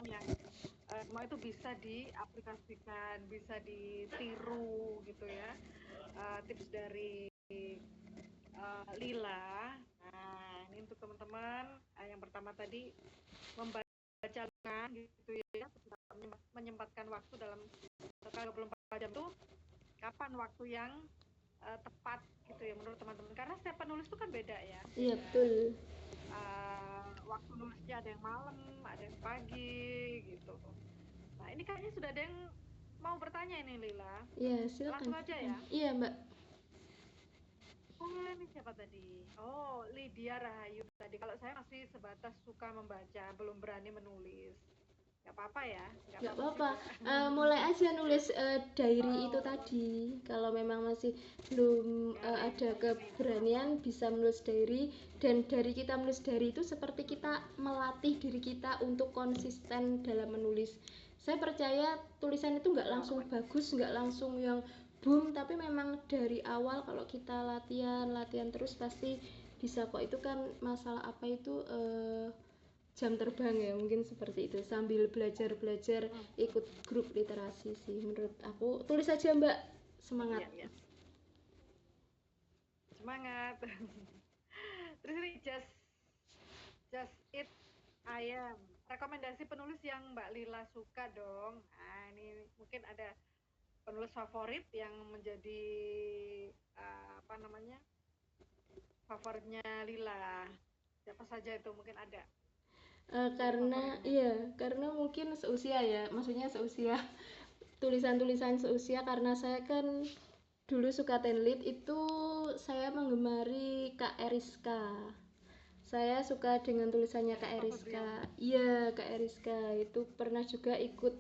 yang semua itu bisa diaplikasikan, bisa ditiru gitu ya. Tips dari Lila. Nah, ini untuk teman-teman. Yang pertama tadi membaca lengan gitu ya, menyempatkan waktu dalam 24 jam itu kapan waktu yang tepat gitu ya menurut teman-teman, karena setiap penulis itu kan beda ya. Iya betul. Waktu nulisnya ada yang malam, ada yang pagi gitu. Nah ini kayaknya sudah ada yang mau bertanya ini Lila. Iya silakan Langsung aja silakan. ya. Iya Mbak. Boleh nih, siapa tadi? Oh, Lydia Rahayu tadi. Kalau saya masih sebatas suka membaca, belum berani menulis. Gak apa-apa ya, gak Nggak apa-apa apa-apa. juga. Mulai aja nulis diary itu Oh, tadi. Kalau memang masih belum ada diary. keberanian bisa menulis diary, dan dari kita menulis diary itu seperti kita melatih diri kita untuk konsisten dalam menulis. Saya percaya tulisan itu nggak langsung bagus, nggak langsung yang boom, tapi memang dari awal kalau kita latihan terus pasti bisa kok. Itu kan masalah apa itu jam terbang ya, mungkin seperti itu, sambil belajar ikut grup literasi sih. Menurut aku tulis aja Mbak, semangat. Iya, iya. Semangat. Terus ini just it ayam. Rekomendasi penulis yang Mbak Lila suka dong. Nah, ini mungkin ada penulis favorit yang menjadi apa namanya, favoritnya Lila. Siapa saja itu, mungkin ada jadi favoritnya. Karena mungkin seusia ya, maksudnya seusia, tulisan-tulisan seusia, karena saya kan dulu suka tenlit itu, saya menggemari Kak Eriska. Saya suka dengan tulisannya Kak Eriska. Iya, Kak Eriska itu pernah juga ikut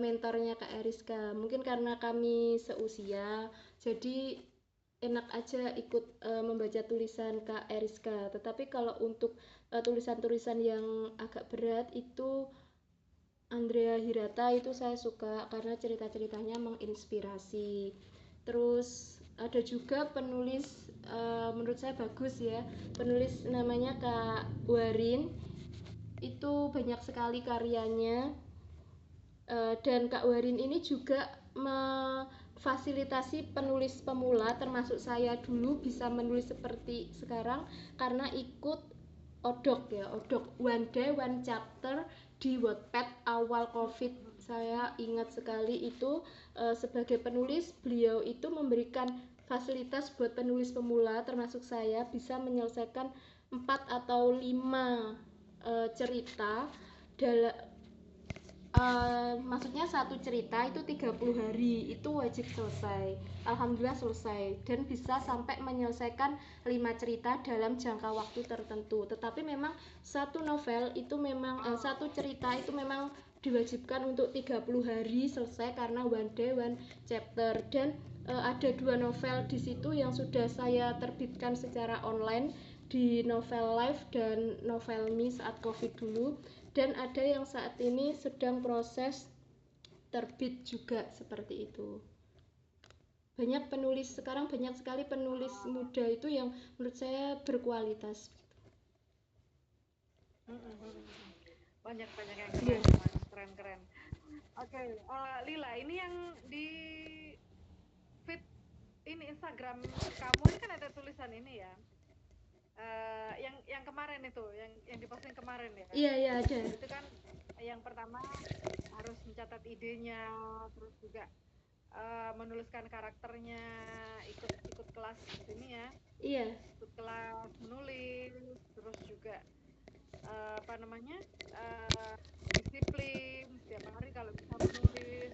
mentornya Kak Eriska. Mungkin karena kami seusia, jadi enak aja ikut membaca tulisan Kak Eriska. Tetapi kalau untuk tulisan-tulisan yang agak berat itu Andrea Hirata, itu saya suka karena cerita-ceritanya menginspirasi. Terus ada juga penulis menurut saya bagus ya, penulis namanya Kak Warin, itu banyak sekali karyanya. Dan Kak Warin ini juga memfasilitasi penulis pemula termasuk saya dulu bisa menulis seperti sekarang karena ikut odok ya, odok one day one chapter di Wattpad awal Covid. Saya ingat sekali itu sebagai penulis beliau itu memberikan fasilitas buat penulis pemula termasuk saya bisa menyelesaikan 4 atau 5 cerita dalam maksudnya satu cerita itu 30 hari itu wajib selesai. Alhamdulillah selesai dan bisa sampai menyelesaikan 5 cerita dalam jangka waktu tertentu. Tetapi memang satu novel itu memang satu cerita itu memang diwajibkan untuk 30 hari selesai karena one day one chapter. Dan ada 2 novel di situ yang sudah saya terbitkan secara online di Novel Live dan Novel Me saat Covid dulu, dan ada yang saat ini sedang proses terbit juga seperti itu. Banyak penulis sekarang, banyak sekali penulis muda itu yang menurut saya berkualitas. Banyak yang keren. Oke, Lila, ini yang di feed ini Instagram kamu ini kan ada tulisan ini ya, yang kemarin itu, yang diposting kemarin ya. Iya ada. Itu kan yang pertama harus mencatat idenya, terus juga menuliskan karakternya, ikut kelas ini ya. Iya. Ikut kelas menulis, terus juga apa namanya, disiplin setiap hari kalau bisa menulis.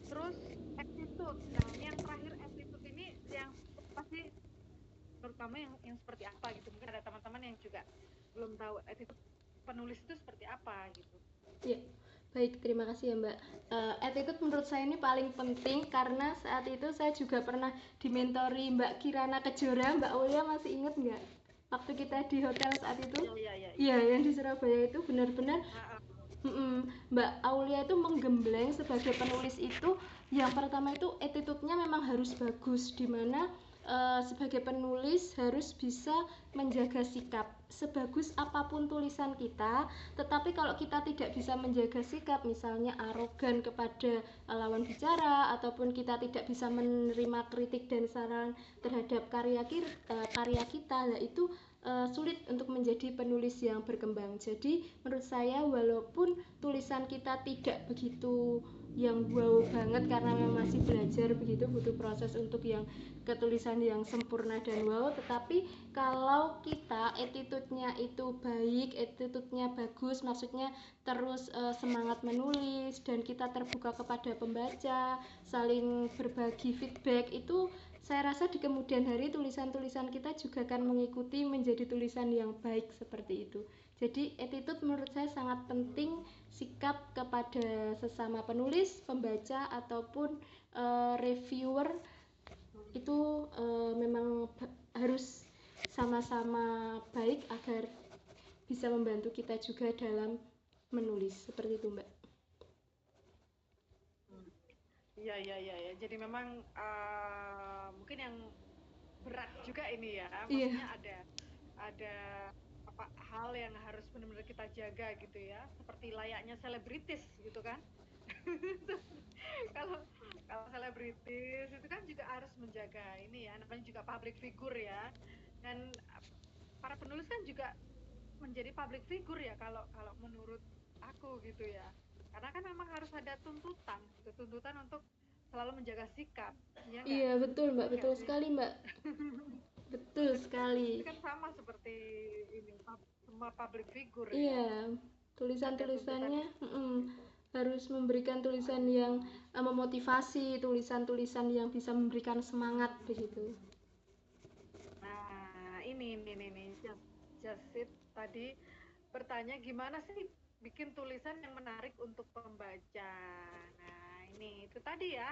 Terus attitude. Nah ini yang terakhir, attitude ini yang pasti menurut kamu yang seperti apa gitu. Mungkin ada teman-teman yang juga belum tahu attitude penulis itu seperti apa gitu. Iya. Baik, terima kasih ya Mbak. Attitude menurut saya ini paling penting karena saat itu saya juga pernah dimentori Mbak Kirana Kejora. Mbak Aulia masih ingat nggak? Waktu kita di hotel saat itu? Iya, yang di Surabaya itu benar-benar Mbak Aulia itu menggembleng sebagai penulis itu. Yang pertama itu attitude-nya memang harus bagus, dimana sebagai penulis harus bisa menjaga sikap. Sebagus apapun tulisan kita, tetapi kalau kita tidak bisa menjaga sikap, misalnya arogan kepada lawan bicara, ataupun kita tidak bisa menerima kritik dan saran terhadap karya kita, nah itu sulit untuk menjadi penulis yang berkembang. Jadi menurut saya walaupun tulisan kita tidak begitu yang wow banget karena memang masih belajar begitu, butuh proses untuk yang ketulisan yang sempurna dan wow, tetapi kalau kita attitude-nya itu baik, attitude-nya bagus, maksudnya terus semangat menulis dan kita terbuka kepada pembaca, saling berbagi feedback, itu saya rasa di kemudian hari tulisan-tulisan kita juga akan mengikuti menjadi tulisan yang baik seperti itu. Jadi attitude menurut saya sangat penting, sikap kepada sesama penulis, pembaca ataupun reviewer itu memang harus sama-sama baik agar bisa membantu kita juga dalam menulis, seperti itu Mbak. Iya. Jadi memang mungkin yang berat juga ini ya, maksudnya ada apa hal yang harus benar-benar kita jaga gitu ya, seperti layaknya selebritis gitu kan. kalau kalau selebritis itu kan juga harus menjaga ini ya, namanya juga public figure ya, dan para penulis kan juga menjadi public figure ya kalau kalau menurut aku gitu ya, karena kan memang harus ada tuntutan untuk selalu menjaga sikap, ya enggak? Iya betul Mbak, betul Enggak sih? sekali Mbak. Betul sekali. Itu kan sama seperti ini, semua public figure ya. Iya, Ada tuntutan tulisan-tulisannya itu. harus memberikan tulisan yang memotivasi, tulisan-tulisan yang bisa memberikan semangat begitu. Nah, ini just it tadi bertanya gimana sih bikin tulisan yang menarik untuk pembaca. Nah, ini itu tadi ya,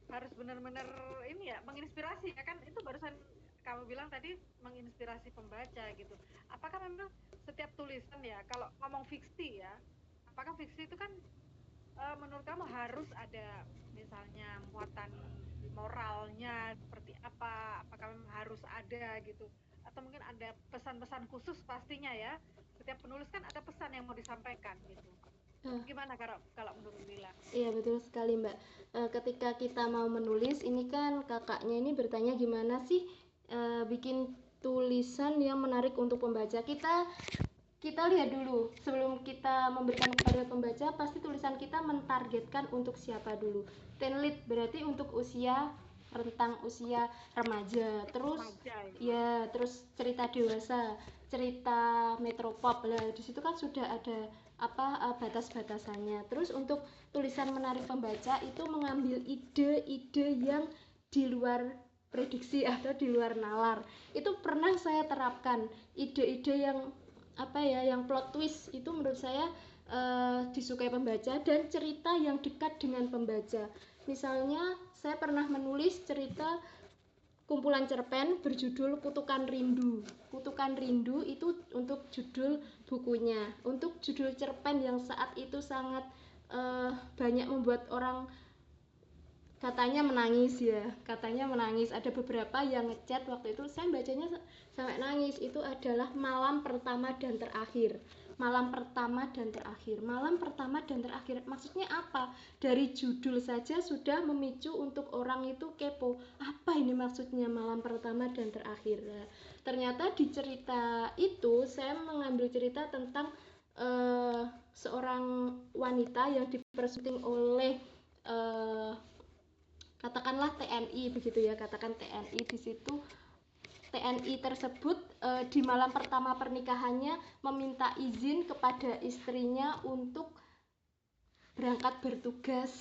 harus benar-benar ini ya, menginspirasi ya kan, itu barusan kamu bilang tadi menginspirasi pembaca gitu. Apakah memang setiap tulisan ya, kalau ngomong fiksi ya, apakah fiksi itu kan menurut kamu harus ada misalnya muatan moralnya seperti apa? Apakah memang harus ada gitu? Atau mungkin ada pesan-pesan khusus pastinya ya? Setiap penulis kan ada pesan yang mau disampaikan gitu. Gimana kalau kalau menurut Lila? Iya betul sekali Mbak. Ketika kita mau menulis, ini kan kakaknya ini bertanya gimana sih bikin tulisan yang menarik untuk pembaca. Kita lihat dulu, sebelum kita memberikan kepada pembaca, pasti tulisan kita mentargetkan untuk siapa dulu. Tenlit berarti untuk usia rentang usia remaja, terus ya terus cerita dewasa, cerita metropop lah, di situ kan sudah ada batas-batasannya. Terus untuk tulisan menarik pembaca itu mengambil ide-ide yang di luar prediksi atau di luar nalar. Itu pernah saya terapkan, ide-ide yang yang plot twist itu menurut saya disukai pembaca, dan cerita yang dekat dengan pembaca. Misalnya saya pernah menulis cerita kumpulan cerpen berjudul Kutukan Rindu. Kutukan Rindu itu untuk judul bukunya. Untuk judul cerpen yang saat itu sangat banyak membuat orang katanya menangis. Ada beberapa yang ngechat waktu itu, saya bacanya sampai nangis. Itu adalah Malam Pertama dan Terakhir. Malam Pertama dan Terakhir maksudnya apa? Dari judul saja sudah memicu untuk orang itu kepo, apa ini maksudnya Malam Pertama dan Terakhir. Nah, ternyata di cerita itu saya mengambil cerita tentang seorang wanita yang dipersunting oleh katakanlah TNI begitu ya, katakan TNI. Di situ TNI tersebut di malam pertama pernikahannya meminta izin kepada istrinya untuk berangkat bertugas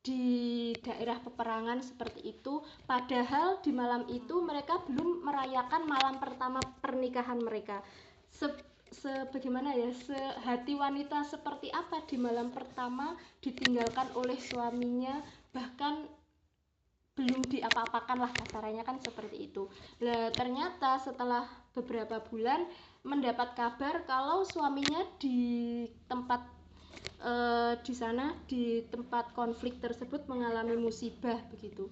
di daerah peperangan seperti itu. Padahal di malam itu mereka belum merayakan malam pertama pernikahan mereka. Sebagaimana ya, sehati wanita seperti apa di malam pertama ditinggalkan oleh suaminya, bahkan belum diapa-apakan lah kasarannya kan seperti itu. Nah, ternyata setelah beberapa bulan mendapat kabar kalau suaminya di tempat di sana, di tempat konflik tersebut mengalami musibah begitu.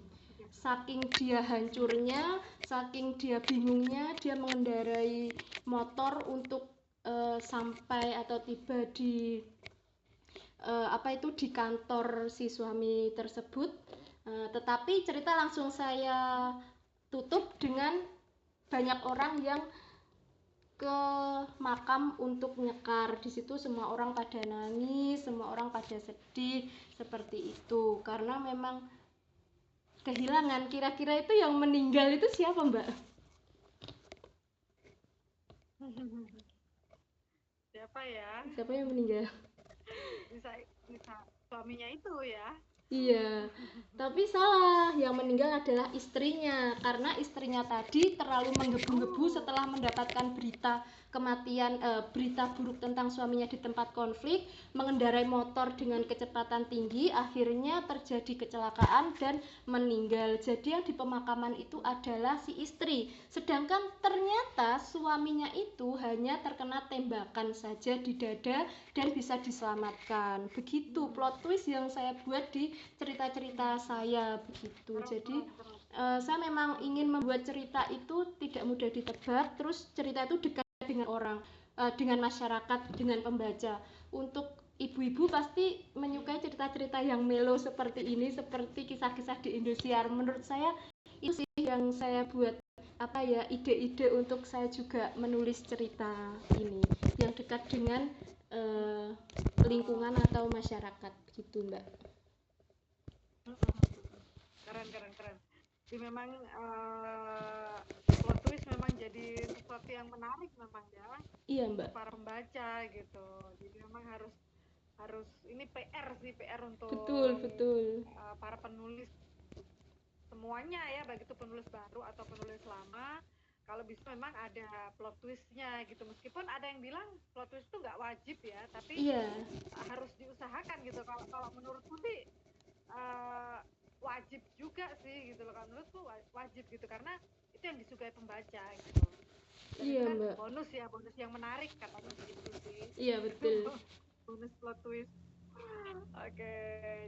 saking dia hancurnya, saking dia bingungnya, dia mengendarai motor untuk sampai atau tiba di di kantor si suami tersebut. Tetapi cerita langsung saya tutup dengan banyak orang yang ke makam untuk nyekar. Di situ semua orang pada nangis, semua orang pada sedih seperti itu. Karena memang kehilangan. Kira-kira itu yang meninggal itu siapa, Mbak? Siapa ya? Siapa yang meninggal? Bisa suaminya itu ya. Iya, tapi salah. Yang meninggal adalah istrinya karena istrinya tadi terlalu menggebu-gebu setelah mendapatkan berita kematian, berita buruk tentang suaminya di tempat konflik, mengendarai motor dengan kecepatan tinggi, akhirnya terjadi kecelakaan dan meninggal. Jadi yang di pemakaman itu adalah si istri, sedangkan ternyata suaminya itu hanya terkena tembakan saja di dada dan bisa diselamatkan. Begitu plot twist yang saya buat di cerita-cerita saya begitu. Jadi saya memang ingin membuat cerita itu tidak mudah ditebak, terus cerita itu dekat dengan orang, dengan masyarakat, dengan pembaca. Untuk ibu-ibu pasti menyukai cerita-cerita yang melo seperti ini, seperti kisah-kisah di Indosiar. Menurut saya itu sih yang saya buat ide-ide untuk saya juga menulis cerita ini yang dekat dengan lingkungan atau masyarakat gitu, Mbak. Keren. Jadi memang plot twist memang jadi sesuatu yang menarik memang ya. Iya, Mbak. Para pembaca gitu. Jadi memang harus ini PR untuk betul para penulis semuanya ya, baik itu penulis baru atau penulis lama. Kalau bisa memang ada plot twistnya gitu, meskipun ada yang bilang plot twist itu nggak wajib ya, tapi harus diusahakan gitu. Kalau menurutku sih wajib juga sih gitu loh. Kalau menurutku wajib gitu, karena itu yang disukai pembaca gitu. Dan iya, itu kan Mbak. bonus yang menarik katanya gitu sih. Iya, betul. Bonus plot twist. Oke,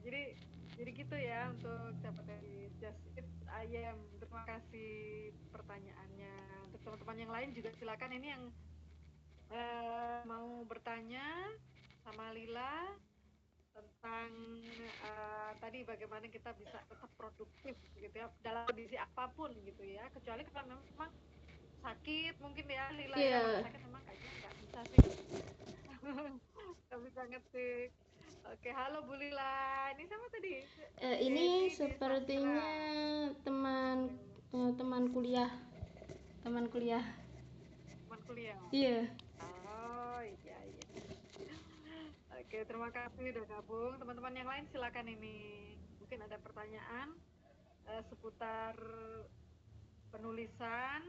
jadi gitu ya untuk dapat dari Just It Ayam. Terima kasih pertanyaannya. Untuk teman-teman yang lain juga silakan, ini yang mau bertanya sama Lila tentang tadi bagaimana kita bisa tetap produktif gitu ya dalam kondisi apapun gitu ya, kecuali kalau memang sakit mungkin ya Lila ya. Kalau sakit memang kayaknya nggak bisa sih. Nggak bisa ngetik. Oke, halo Bu Lila. Ini sama tadi? Ini sepertinya teman kuliah. Teman kuliah. Iya. Oh, iya. Oke, terima kasih udah gabung. Teman-teman yang lain silakan, ini mungkin ada pertanyaan seputar penulisan.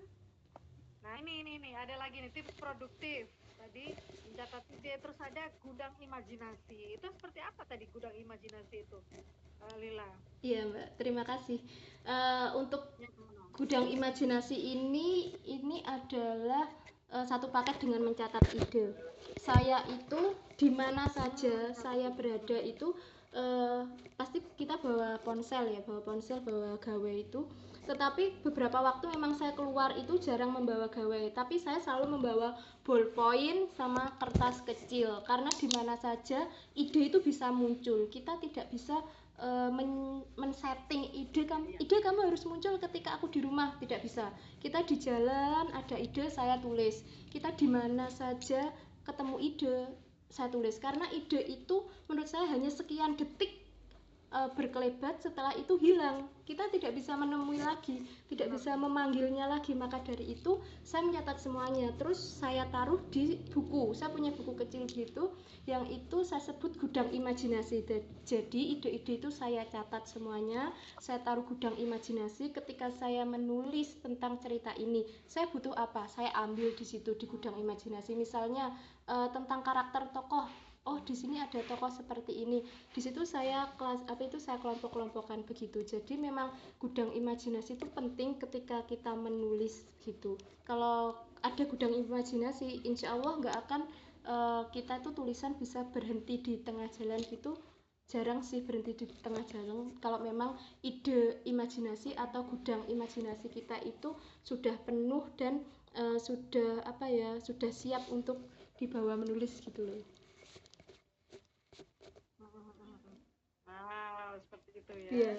Nah, ini ada lagi nih tips produktif. Tadi mencatat ide, terus ada gudang imajinasi. Itu seperti apa tadi gudang imajinasi itu, Lila? Iya, Mbak. Terima kasih. Untuk gudang imajinasi ini adalah satu paket dengan mencatat ide. Saya itu di mana saja saya berada itu pasti kita bawa ponsel, bawa gawe itu. Tetapi beberapa waktu memang saya keluar itu jarang membawa gawe, tapi saya selalu membawa ballpoint sama kertas kecil, karena di mana saja ide itu bisa muncul. Kita tidak bisa men-setting ide kamu harus muncul ketika aku di rumah, tidak bisa. Kita di jalan ada ide, saya tulis. Kita di mana saja ketemu ide, saya tulis. Karena ide itu menurut saya hanya sekian detik berkelebat, setelah itu hilang. Kita tidak bisa menemui lagi, tidak bisa memanggilnya lagi. Maka dari itu saya mencatat semuanya, terus saya taruh di buku. Saya punya buku kecil gitu, yang itu saya sebut gudang imajinasi. Jadi ide-ide itu saya catat semuanya, saya taruh gudang imajinasi. Ketika saya menulis tentang cerita ini, saya butuh apa, saya ambil di situ, di gudang imajinasi. Misalnya tentang karakter tokoh, oh di sini ada tokoh seperti ini, di situ saya saya kelompok-kelompokkan begitu. Jadi memang gudang imajinasi itu penting ketika kita menulis gitu. Kalau ada gudang imajinasi, insya Allah nggak akan kita itu tulisan bisa berhenti di tengah jalan gitu, jarang sih berhenti di tengah jalan kalau memang ide imajinasi atau gudang imajinasi kita itu sudah penuh dan sudah apa ya, sudah siap untuk dibawa menulis gitu loh. Wow, seperti itu ya. Iya.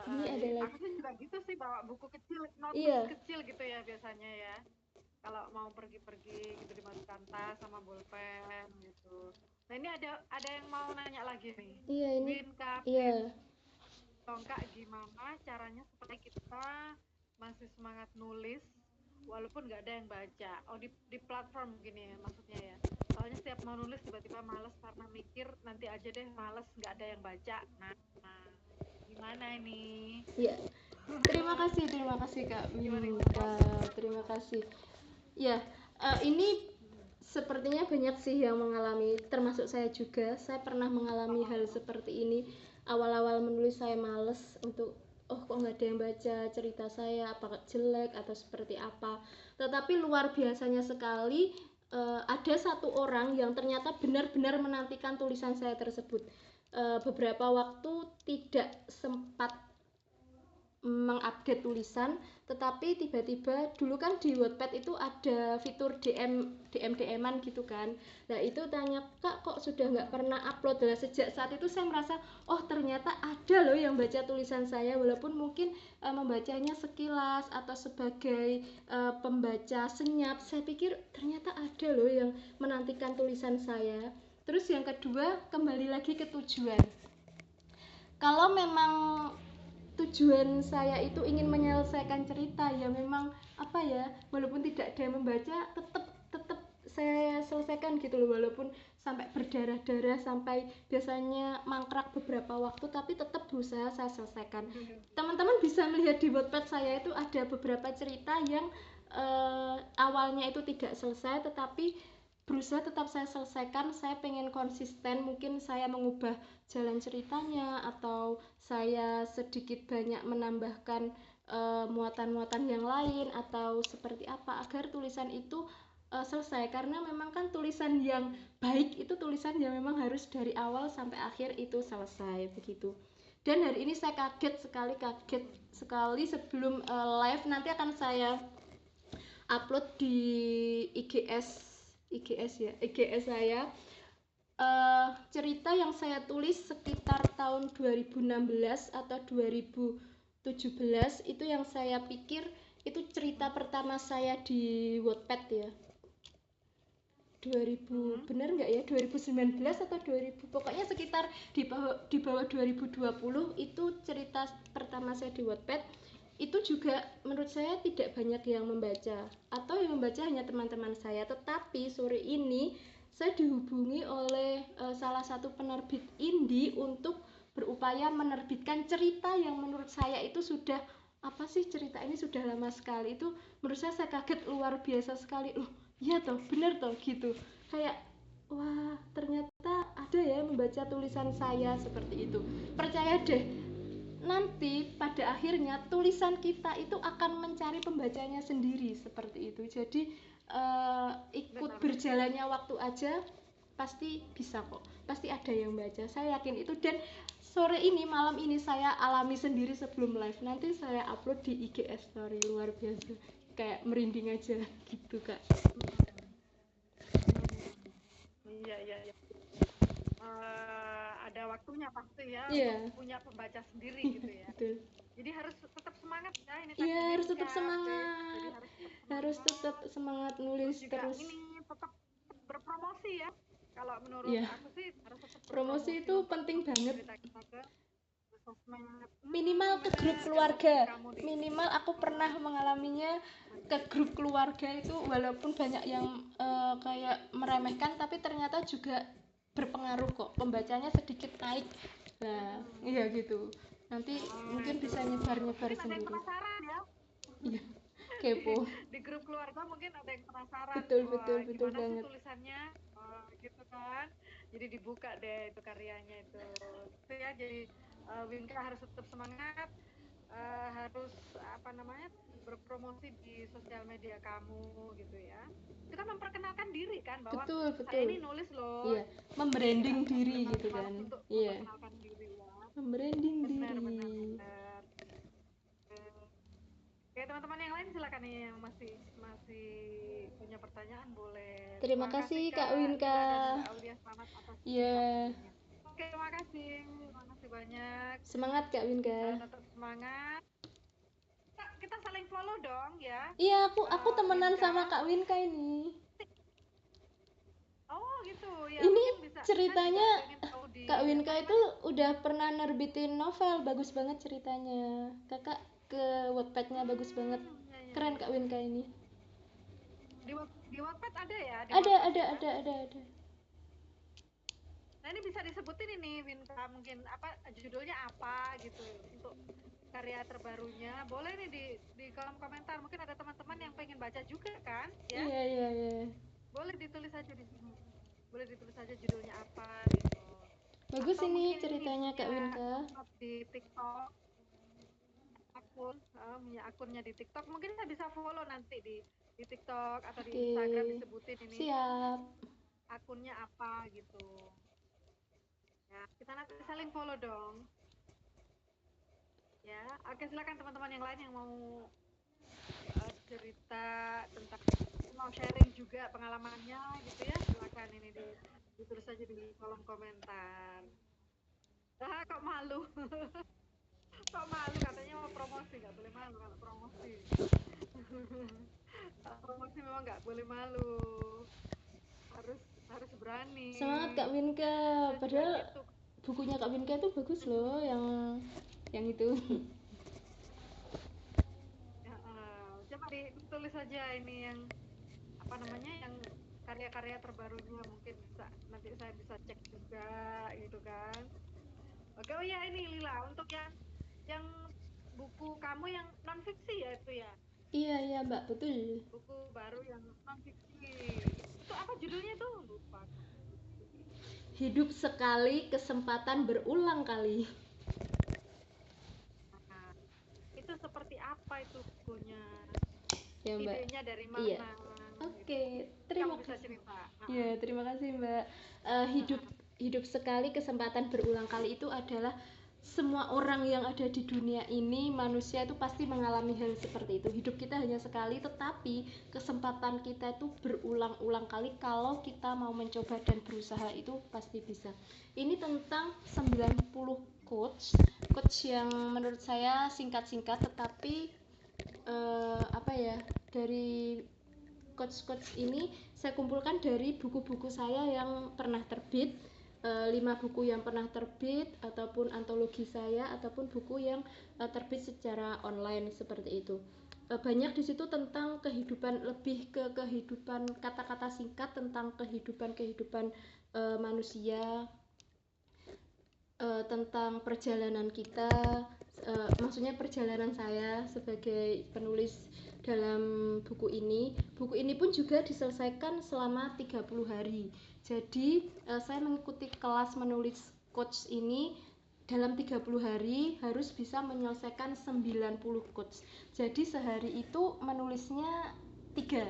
Ini ada lagi. Aku sih juga gitu sih, bawa buku kecil, notes Iya. kecil gitu ya biasanya ya. Kalau mau pergi-pergi gitu dimasukkan tas sama bolpen gitu. Nah ini ada yang mau nanya lagi nih. Iya ini. Win Kak, Iya. Kak, gimana caranya supaya kita masih semangat nulis walaupun nggak ada yang baca? Oh di platform gini ya maksudnya ya. Soalnya setiap mau nulis tiba-tiba males karena mikir nanti aja deh, males nggak ada yang baca. Nah, gimana ini? Iya. Terima kasih Kak Winka. Terima kasih. Ya, ini sepertinya banyak sih yang mengalami, termasuk saya juga. Saya pernah mengalami hal seperti ini. Awal-awal menulis saya males untuk, oh kok nggak ada yang baca cerita saya, apa jelek atau seperti apa. Tetapi luar biasanya sekali, ada satu orang yang ternyata benar-benar menantikan tulisan saya tersebut. Beberapa waktu tidak sempat mengupdate tulisan, tetapi tiba-tiba dulu kan di Wattpad itu ada fitur DM-an gitu kan. Nah itu tanya, Kak kok sudah nggak pernah upload? Nah sejak saat itu saya merasa, oh ternyata ada loh yang baca tulisan saya, walaupun mungkin membacanya sekilas atau sebagai pembaca senyap. Saya pikir ternyata ada loh yang menantikan tulisan saya. Terus yang kedua, kembali lagi ke tujuan. Kalau memang tujuan saya itu ingin menyelesaikan cerita, ya memang apa ya, walaupun tidak ada yang membaca, tetap saya selesaikan gitu loh, walaupun sampai berdarah-darah, sampai biasanya mangkrak beberapa waktu, tapi tetap berusaha saya selesaikan. Teman-teman bisa melihat di Wattpad saya itu ada beberapa cerita yang awalnya itu tidak selesai, tetapi berusaha tetap saya selesaikan. Saya pengen konsisten, mungkin saya mengubah jalan ceritanya atau saya sedikit banyak menambahkan muatan-muatan yang lain atau seperti apa agar tulisan itu selesai, karena memang kan tulisan yang baik itu tulisan yang memang harus dari awal sampai akhir itu selesai begitu. Dan hari ini saya kaget sekali sebelum live nanti akan saya upload di IGS saya, cerita yang saya tulis sekitar tahun 2016 atau 2017, itu yang saya pikir itu cerita pertama saya di Wattpad ya. 2000 bener nggak ya, 2019 atau 2000, pokoknya sekitar di bawah 2020 itu cerita pertama saya di Wattpad. Itu juga menurut saya tidak banyak yang membaca, atau yang membaca hanya teman-teman saya. Tetapi sore ini saya dihubungi oleh salah satu penerbit indie untuk berupaya menerbitkan cerita yang menurut saya itu sudah, apa sih, cerita ini sudah lama sekali. Itu menurut saya kaget luar biasa sekali. Loh, iya toh, bener toh gitu. Kayak wah, ternyata ada ya membaca tulisan saya seperti itu. Percaya deh, nanti pada akhirnya tulisan kita itu akan mencari pembacanya sendiri seperti itu. Jadi ikut berjalannya waktu aja pasti bisa kok, pasti ada yang baca, saya yakin itu. Dan sore ini, malam ini saya alami sendiri sebelum live, nanti saya upload di IGS story. Luar biasa, kayak merinding aja gitu Kak. Iya. Ada waktunya pasti ya, punya pembaca sendiri gitu ya. Betul. Jadi harus tetap semangat ya ini. Iya, harus tetap semangat. Harus tetap semangat nulis terus. Ini tetap berpromosi ya. Kalau menurut aku sih harus tetap promosi itu penting banget. Ke minimal ke grup keluarga. Minimal aku pernah mengalaminya ke grup keluarga itu, walaupun banyak yang kayak meremehkan, tapi ternyata juga berpengaruh kok, pembacanya sedikit naik. Nah iya gitu, nanti mungkin bisa nyebar-nyebar sendiri. Ada yang penasaran ya. Iya, kepo. Di grup keluarga mungkin ada yang penasaran. Betul banget. Tulisannya gitu kan. Jadi dibuka deh itu karyanya itu. Itu ya, jadi Winka harus tetap semangat. harus apa namanya berpromosi di sosial media kamu gitu ya. Itu kan memperkenalkan diri kan bahwa Betul, saya betul. ini nulis loh. Iya, membranding Nggak diri boleh gitu kan. malu-malu untuk Iya, memperkenalkan diri ya. membranding Benar, diri. benar, benar. Oke, teman-teman yang lain silakan nih yang masih masih punya pertanyaan boleh. Terima Terima kasih kasih Kak Kak Winka. Lila dan Mbak Aulia, selamat atas Iya, waktunya. Oke, terima kasih banyak. semangat Kak Winka. Tetap semangat. Kita saling follow dong ya, Iya, aku temenan Winka. sama Kak Winka ini. Oh gitu ya, Ini mungkin bisa. Saya juga ceritanya pengen tahu di Kak apa Winka itu namanya udah pernah nerbitin novel, bagus banget ceritanya. Kakak ke Wattpad-nya bagus banget. ya, ya, Keren ya. Kak Winka ini. Di Wattpad ada ya, di Ada, Wattpad ada, ya. ada. Nah ini bisa disebutin ini Winka, mungkin apa judulnya apa gitu untuk karya terbarunya. Boleh nih di kolom komentar, mungkin ada teman-teman yang pengen baca juga kan ya. Iya, iya, iya. Boleh ditulis aja di sini, boleh ditulis aja judulnya apa gitu. Bagus Atau ini mungkin ini ceritanya Kak punya Winka. di TikTok akun, punya akunnya di TikTok, mungkin saya bisa follow nanti di TikTok atau di Oke, Instagram, disebutin ini siap. akunnya apa gitu ya, kita nanti saling follow dong ya. Oke, silakan teman-teman yang lain yang mau cerita tentang, mau sharing juga pengalamannya gitu ya, silakan ini ditulis aja di kolom komentar. Kok malu kok malu katanya mau promosi, nggak boleh malu kalau promosi. Promosi memang nggak boleh malu, harus harus berani. Semangat Kak Winka. Saya juga Padahal gitu. bukunya Kak Winka itu bagus loh, yang itu. Ya, coba ditulis saja ini yang apa namanya, yang karya-karya terbarunya, mungkin bisa nanti saya bisa cek juga gitu kan. Oke, oh ya ini Lila, untuk yang buku kamu yang non fiksi ya itu ya, Iya Mbak, betul. buku baru yang non fiksi itu apa judulnya tuh, lupa. Hidup sekali, kesempatan berulang kali. Nah, itu seperti apa itu bukunya, Ya Mbak. idenya dari Iya. mana gitu. Oke, Kamu terima bisa kasih. cerita. Ya, terima kasih Mbak. Hidup sekali, kesempatan berulang kali itu adalah semua orang yang ada di dunia ini, manusia itu pasti mengalami hal seperti itu. Hidup kita hanya sekali, tetapi kesempatan kita itu berulang-ulang kali. Kalau kita mau mencoba dan berusaha, itu pasti bisa. Ini tentang 90 quotes yang menurut saya singkat-singkat, tetapi apa ya, dari quotes ini saya kumpulkan dari buku-buku saya yang pernah terbit, 5 buku yang pernah terbit, ataupun antologi saya, ataupun buku yang terbit secara online seperti itu. Banyak di situ tentang kehidupan, lebih ke kehidupan, kata-kata singkat tentang kehidupan manusia, tentang perjalanan kita, maksudnya perjalanan saya sebagai penulis dalam buku ini. Buku ini pun juga diselesaikan selama 30 hari. Jadi saya mengikuti kelas menulis quotes ini dalam 30 hari harus bisa menyelesaikan 90 quotes. Jadi sehari itu menulisnya 3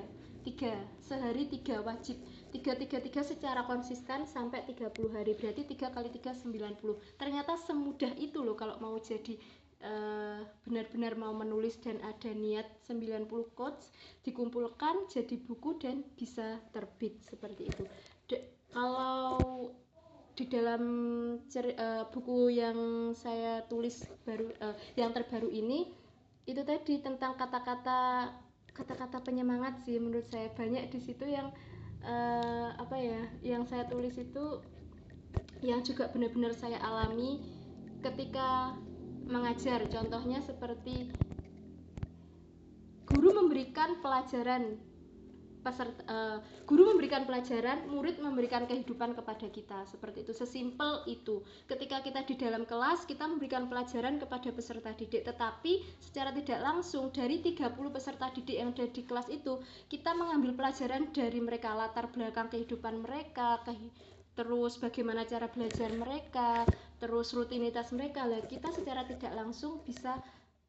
sehari 3 wajib, 3 secara konsisten sampai 30 hari, berarti 3 kali 3 90. Ternyata semudah itu loh kalau mau jadi benar-benar mau menulis dan ada niat. 90 quotes dikumpulkan jadi buku dan bisa terbit seperti itu. Kalau di dalam buku yang saya tulis baru, yang terbaru ini, itu tadi tentang kata-kata penyemangat sih. Menurut saya banyak di situ yang apa ya, yang saya tulis itu yang juga benar-benar saya alami ketika mengajar. Contohnya seperti guru memberikan pelajaran, guru memberikan pelajaran, murid memberikan kehidupan kepada kita, seperti itu. Sesimpel itu. Ketika kita di dalam kelas, kita memberikan pelajaran kepada peserta didik, tetapi secara tidak langsung dari 30 peserta didik yang ada di kelas itu, kita mengambil pelajaran dari mereka, latar belakang kehidupan mereka, terus bagaimana cara belajar mereka, terus rutinitas mereka. Lah kita secara tidak langsung bisa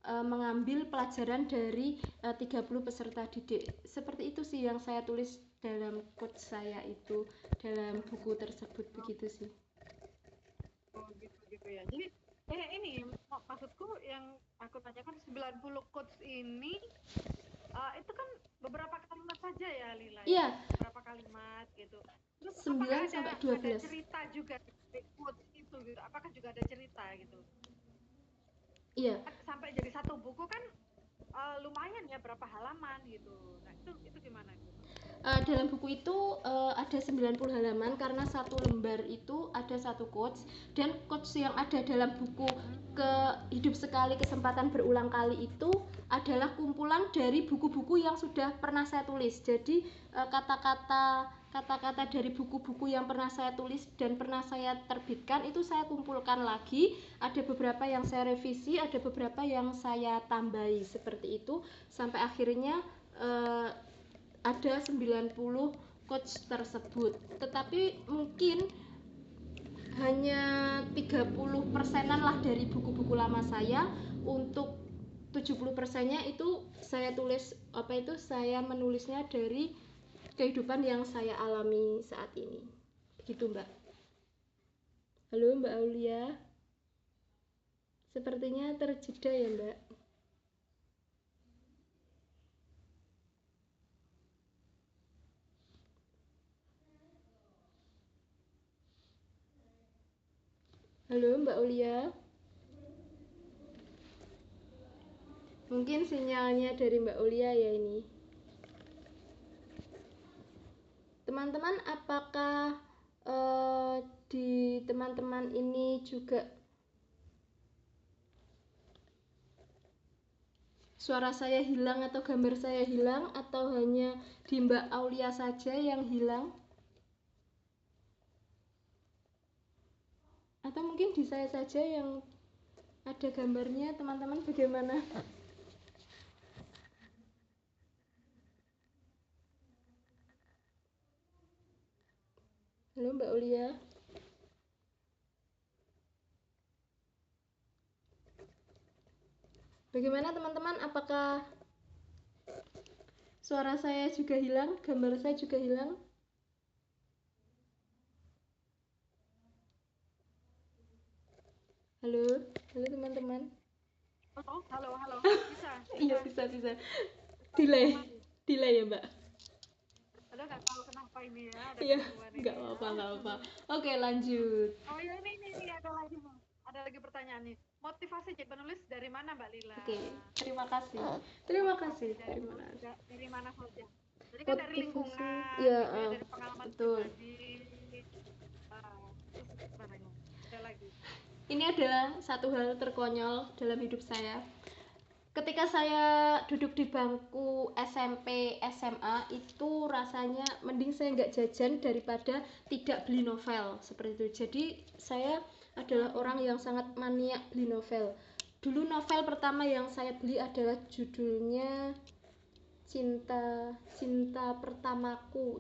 mengambil pelajaran dari 30 peserta didik. Seperti itu sih yang saya tulis dalam quote saya itu dalam buku tersebut, begitu sih. Oh gitu ya. Jadi ini maksudku yang aku tanyakan 90 quotes ini itu kan beberapa kalimat saja ya Lila. Iya. Beberapa kalimat gitu. Terus 9 sampai 12. ada cerita juga di quotes itu gitu. Apakah juga ada cerita gitu? Iya. Sampai jadi satu buku kan lumayan ya, berapa halaman gitu. Nah, itu gimana gitu? Dalam buku itu ada 90 halaman karena satu lembar itu ada satu quotes, dan quotes yang ada dalam buku Hidup Sekali Kesempatan Berulang Kali itu adalah kumpulan dari buku-buku yang sudah pernah saya tulis. Jadi kata-kata dari buku-buku yang pernah saya tulis dan pernah saya terbitkan itu saya kumpulkan lagi. Ada beberapa yang saya revisi, ada beberapa yang saya tambahi, seperti itu sampai akhirnya ada 90 quotes tersebut. Tetapi mungkin hanya 30%-an lah dari buku-buku lama saya. Untuk 70%-nya itu saya tulis saya menulisnya dari kehidupan yang saya alami saat ini. Begitu, Mbak. Halo, Mbak Aulia. Sepertinya terjeda ya, Mbak. Halo, Mbak Aulia. Mungkin sinyalnya dari Mbak Aulia ya ini. Teman-teman, apakah di teman-teman ini juga suara saya hilang atau gambar saya hilang, atau hanya di Mbak Aulia saja yang hilang? Atau mungkin di saya saja yang ada gambarnya, teman-teman bagaimana? Halo Mbak Aulia. Bagaimana teman-teman, apakah suara saya juga hilang, gambar saya juga hilang? Halo teman-teman. Halo. Bisa. Iya, bisa. Delay ya, Mbak. Ada nggak tahu kenapa ini ya? Iya, nggak apa-apa. Oke, lanjut. Oh ya, ini ada lagi pertanyaan nih. Motivasi jadi penulis dari mana, Mbak Lila? Oke, terima kasih. Dari mana saja? Jadi kan dari lingkungan, ya, dari pengalaman betul. pribadi. Terus ada lagi. Ini adalah satu hal terkonyol dalam hidup saya. Ketika saya duduk di bangku SMP, SMA, itu rasanya mending saya nggak jajan daripada tidak beli novel, seperti itu. Jadi saya adalah orang yang sangat maniak beli novel. Dulu novel pertama yang saya beli adalah judulnya cinta pertamaku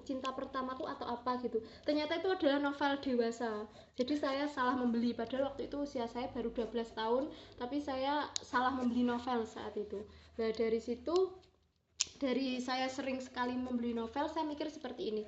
atau apa gitu. Ternyata itu adalah novel dewasa. Jadi saya salah membeli, padahal waktu itu usia saya baru 12 tahun, tapi saya salah membeli novel saat itu. Nah, dari situ, dari saya sering sekali membeli novel, saya mikir seperti ini.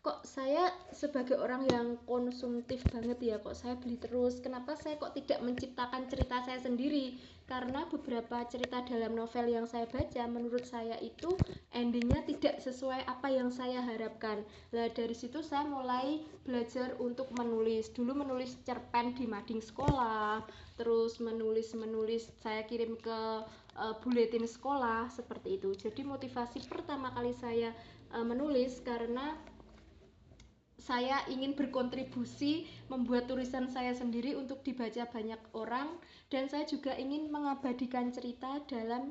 Kok saya sebagai orang yang konsumtif banget ya, kok saya beli terus, kenapa saya kok tidak menciptakan cerita saya sendiri? Karena beberapa cerita dalam novel yang saya baca, menurut saya itu endingnya tidak sesuai apa yang saya harapkan. Nah, dari situ saya mulai belajar untuk menulis. Dulu menulis cerpen di mading sekolah, terus menulis saya kirim ke buletin sekolah, seperti itu. Jadi motivasi pertama kali saya menulis karena saya ingin berkontribusi membuat tulisan saya sendiri untuk dibaca banyak orang, dan saya juga ingin mengabadikan cerita dalam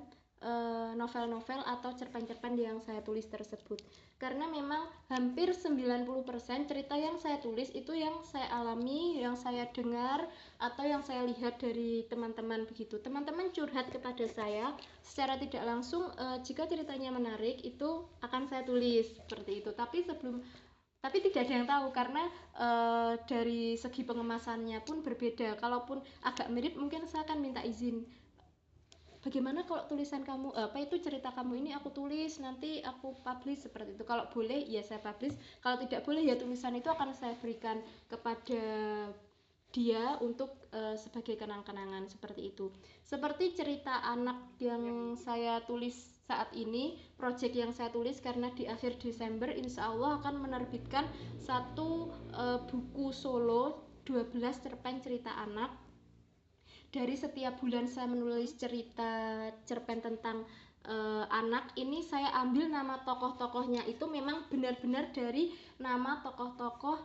novel-novel atau cerpen-cerpen yang saya tulis tersebut. Karena memang hampir 90% cerita yang saya tulis itu yang saya alami, yang saya dengar, atau yang saya lihat dari teman-teman begitu. Teman-teman curhat kepada saya secara tidak langsung, jika ceritanya menarik itu akan saya tulis seperti itu. Tapi tidak ada yang tahu karena dari segi pengemasannya pun berbeda. Kalaupun agak mirip mungkin saya akan minta izin, bagaimana kalau tulisan kamu apa itu cerita kamu ini aku tulis nanti aku publish seperti itu. Kalau boleh ya saya publish, kalau tidak boleh ya tulisan itu akan saya berikan kepada dia untuk sebagai kenang-kenangan seperti itu. Seperti cerita anak yang saya tulis saat ini, project yang saya tulis, karena di akhir Desember insya Allah akan menerbitkan satu buku solo 12 cerpen cerita anak. Dari setiap bulan saya menulis cerita cerpen tentang anak, ini saya ambil nama tokoh-tokohnya itu memang benar-benar dari nama tokoh-tokoh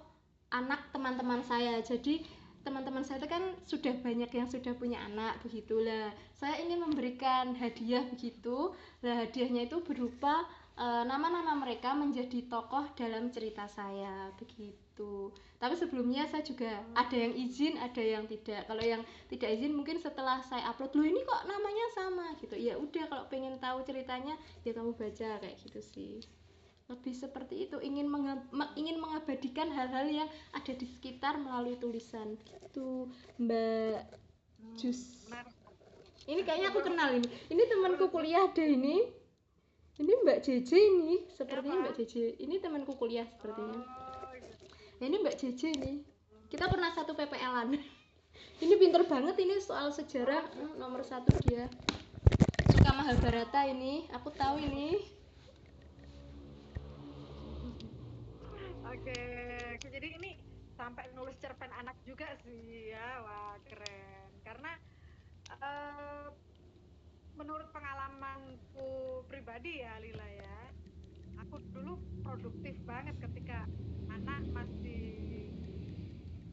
anak teman-teman saya. Jadi teman-teman saya itu kan sudah banyak yang sudah punya anak, begitulah saya ingin memberikan hadiah begitu. Nah hadiahnya itu berupa nama-nama mereka menjadi tokoh dalam cerita saya begitu. Tapi sebelumnya saya juga ada yang izin, ada yang tidak. Kalau yang tidak izin mungkin setelah saya upload, loh ini kok namanya sama gitu. Ya udah kalau pengen tahu ceritanya ya kamu baca kayak gitu sih. Lebih seperti itu, ingin mengabadikan hal-hal yang ada di sekitar melalui tulisan gitu Mbak Jus. Ini kayaknya aku kenal ini temanku kuliah ada ini Mbak JJ, ini sepertinya Mbak JJ, ini temanku kuliah sepertinya. Nah, ini Mbak JJ ini kita pernah satu PPL-an. Ini pinter banget ini soal sejarah, nomor 1 dia, suka Mahabharata ini, aku tahu ini. Oke, jadi ini sampai nulis cerpen anak juga sih ya, wah keren. Karena menurut pengalamanku pribadi ya Lila ya, aku dulu produktif banget ketika anak masih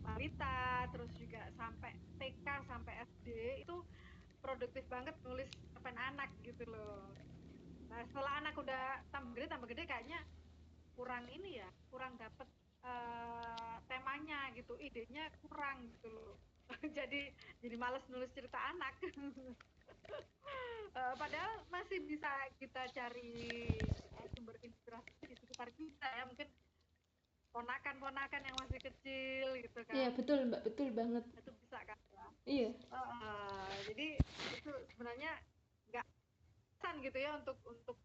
balita, terus juga sampai TK sampai SD itu produktif banget nulis cerpen anak gitu loh. Nah setelah anak udah tambah gede kayaknya kurang ini ya, kurang dapet temanya gitu, idenya kurang gitu loh. jadi males nulis cerita anak. Padahal masih bisa kita cari sumber inspirasi di sekitar kita ya, mungkin ponakan-ponakan yang masih kecil gitu kan. Iya betul Mbak, betul banget. Itu bisa kan ya? Iya. Jadi itu sebenarnya nggak alasan gitu ya untuk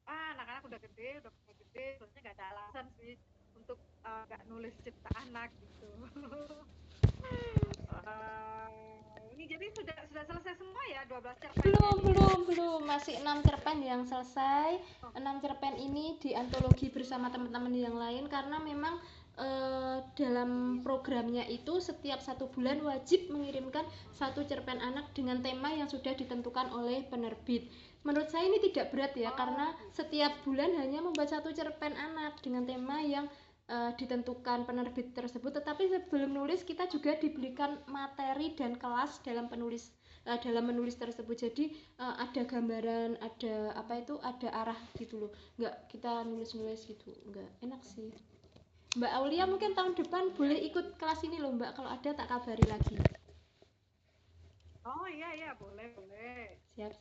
anak-anak udah gede, soalnya nggak ada alasan sih untuk nggak nulis cerita anak gitu. Ini jadi sudah selesai semua ya 12 cerpen? Belum, masih 6 cerpen yang selesai. 6 cerpen ini diantologi bersama teman-teman yang lain karena memang dalam programnya itu setiap 1 bulan wajib mengirimkan 1 cerpen anak dengan tema yang sudah ditentukan oleh penerbit. Menurut saya ini tidak berat ya, karena setiap bulan hanya membuat 1 cerpen anak dengan tema yang ditentukan penerbit tersebut. Tetapi sebelum nulis kita juga diberikan materi dan kelas dalam menulis tersebut. Jadi ada gambaran, ada ada arah gitu loh. Enggak kita nulis gitu, enggak enak sih. Mbak Aulia mungkin tahun depan boleh ikut kelas ini loh Mbak, kalau ada tak kabari lagi. Oh iya boleh. Siap.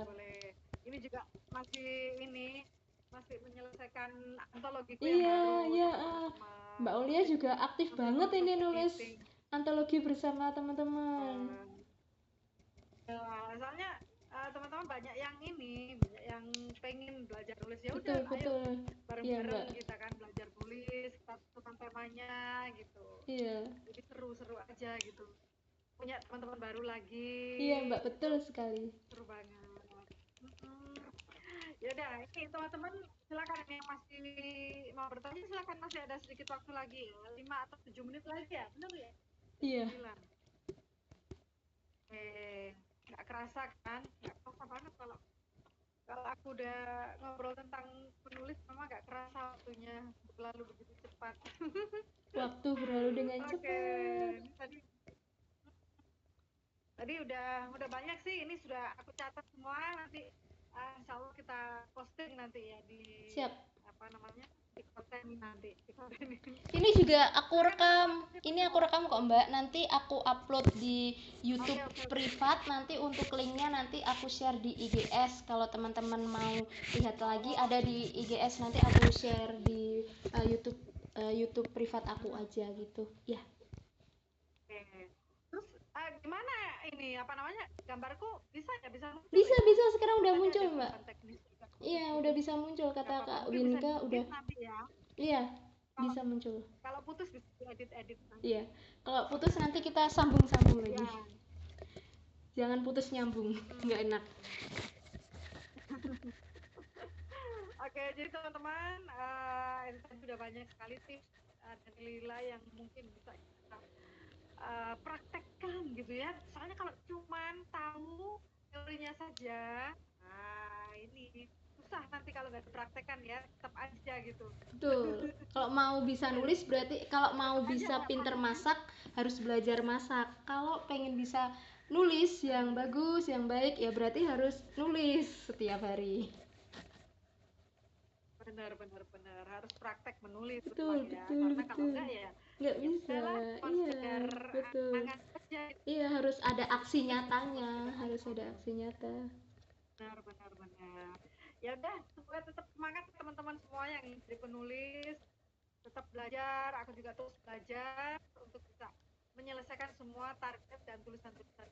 Boleh. Ini juga masih menyelesaikan antologiku yang baru. Iya. Mbak Aulia juga aktif banget ini nulis antologi bersama teman-teman. Soalnya teman-teman banyak yang pengen belajar nulis, ya udah betul. Bareng-bareng kita kan belajar nulis, tentang temanya gitu. Iya. Jadi seru aja gitu. Punya teman-teman baru lagi. Iya Mbak, betul sekali. Seru banget. Ya udah, ini teman-teman silakan yang masih mau bertanya silakan, masih ada sedikit waktu lagi ya, 5 atau 7 menit lagi ya, benar ya? Iya. Nggak kerasa kan? Nggak kerasa banget kalau aku udah ngobrol tentang penulis, memang nggak kerasa waktunya berlalu begitu cepat. Waktu berlalu dengan cepat. Tadi udah banyak sih, ini sudah aku catat semua, nanti insya Allah kita posting nanti ya di di konten nanti. Ini juga aku rekam kok Mbak, nanti aku upload di YouTube privat, nanti untuk linknya nanti aku share di IGS. Kalau teman-teman mau lihat lagi ada di IGS, nanti aku share di YouTube privat aku aja gitu ya. Terus gimana ini ini apa namanya gambarku bisa ya bisa muncul Bisa ya. bisa sekarang udah Tadi muncul ada Mbak. tulisan teknis juga. Iya udah bisa muncul Nggak kata apa-apa, Kak mungkin bisa Winka udah. diedit nanti ya. Iya Kalau bisa muncul. kalau putus bisa diedit nanti. Iya kalau putus nanti kita sambung lagi. Ya. Jangan putus nyambung, nggak enak. Oke, jadi teman-teman, ini tadi udah banyak sekali tips dari Lila yang mungkin bisa kita praktekkan gitu ya. Soalnya kalau cuman tahu teorinya saja, nah ini susah nanti kalau nggak dipraktekkan ya, tetap aja gitu. Betul. Kalau mau bisa nulis berarti kalau mau bisa pinter masak harus belajar masak. Kalau pengen bisa nulis yang bagus, yang baik ya berarti harus nulis setiap hari. Benar harus praktek menulis Betul, ya. betul, Karena kalau betul. enggak ya Nggak ya bisa. udahlah, cuma Iya, sekedar betul. angan aja. Iya, harus ada aksi nyatanya, harus ada aksi nyata. Benar. Ya udah, semoga tetap semangat teman-teman semua yang jadi penulis, tetap belajar. Aku juga terus belajar untuk bisa menyelesaikan semua target dan tulisan-tulisan.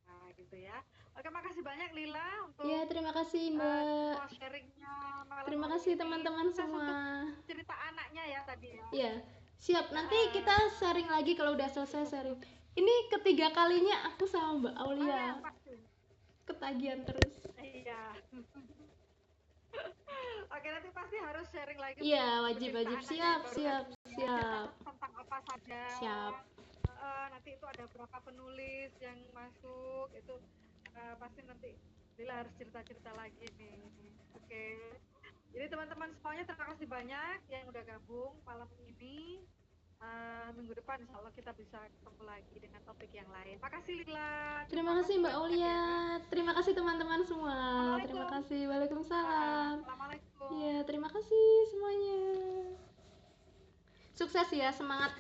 Nah, gitu ya. Oke, makasih banyak Lila untuk Ya, terima kasih Mbak. semua sharingnya malam Terima hari kasih ini. teman-teman Sukses semua. untuk cerita anaknya ya tadi ya. Iya, siap. Nanti kita sharing lagi kalau udah selesai sharing. Ini ketiga kalinya aku sama Mbak Aulia. Pasti. Ketagihan terus. Iya. Oke, nanti pasti harus sharing lagi. Iya, wajib. Siap. Tentang apa saja. Siap. Nanti itu ada berapa penulis yang masuk, itu pasti nanti Lila harus cerita-cerita lagi nih. Oke. Jadi teman-teman semuanya terima kasih banyak yang udah gabung malam ini. Minggu depan insya Allah kita bisa ketemu lagi dengan topik yang lain. Makasih Lila. Terima kasih Mbak Aulia. Terima kasih teman-teman semua. Terima kasih. Waalaikumsalam. Assalamualaikum. Ya, terima kasih semuanya. Sukses ya, semangat.